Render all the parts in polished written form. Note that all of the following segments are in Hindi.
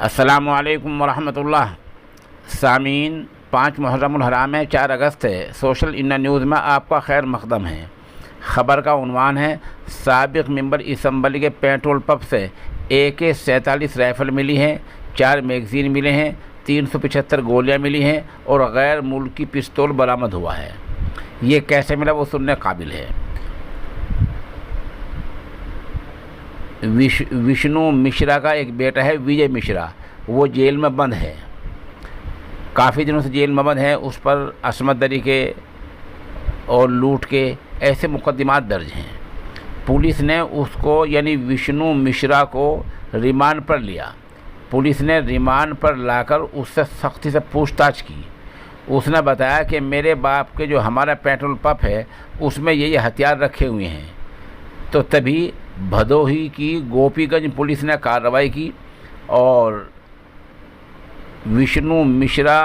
अस्सलामुअलैकुम वरहमतुल्लाह। सामीन, 5 मुहर्रमुल हराम है, 4 अगस्त है। सोशल इंना न्यूज़ में आपका खैर मकदम है। ख़बर का उन्वान है, साबिक़ मेंबर असम्बली के पेट्रोल पंप से AK-47 राइफ़ल मिली हैं, 4 मैगज़ीन मिले हैं, 375 गोलियां मिली हैं और गैर मुल्की पिस्तौल बरामद हुआ है। ये कैसे मिला वो सुनने काबिल है। विष्णु मिश्रा का एक बेटा है विजय मिश्रा, वो जेल में बंद है, काफ़ी दिनों से जेल में बंद है। उस पर असमत दरी के और लूट के ऐसे मुकदमात दर्ज हैं। पुलिस ने उसको यानी विष्णु मिश्रा को रिमांड पर लिया। पुलिस ने रिमांड पर लाकर उससे सख्ती से पूछताछ की। उसने बताया कि मेरे बाप के जो हमारा पेट्रोल पंप है उसमें ये हथियार रखे हुए हैं। तो तभी भदोही की गोपीगंज पुलिस ने कार्रवाई की और विष्णु मिश्रा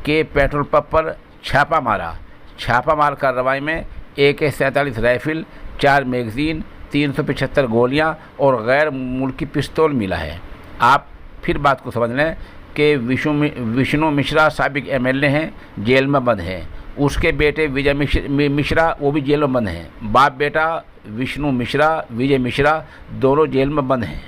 के पेट्रोल पंप पर छापा मारा। छापामार कार्रवाई में AK-47 राइफ़ल, 4 मैगज़ीन, 375 गोलियां और गैर मुल्की पिस्तौल मिला है। आप फिर बात को समझ लें कि विष्णु मिश्रा साबिक़ MLA हैं, जेल में बंद हैं। उसके बेटे विजय मिश्रा वो भी जेल में बंद हैं। बाप बेटा विष्णु मिश्रा, विजय मिश्रा दोनों जेल में बंद हैं।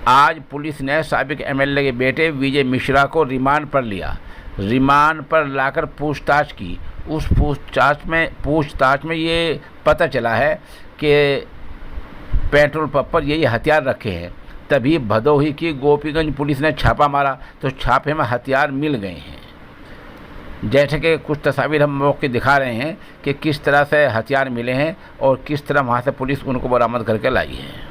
आज पुलिस ने साबिक़ MLA के बेटे विजय मिश्रा को रिमांड पर लिया। रिमांड पर लाकर पूछताछ की। उस पूछताछ में ये पता चला है कि पेट्रोल पंप पर ये हथियार रखे हैं। तभी भदोही की गोपीगंज पुलिस ने छापा मारा तो छापे में हथियार मिल गए हैं। जैसे कि कुछ तस्वीर हम मौके दिखा रहे हैं कि किस तरह से हथियार मिले हैं और किस तरह वहाँ से पुलिस उनको बरामद करके लाई है।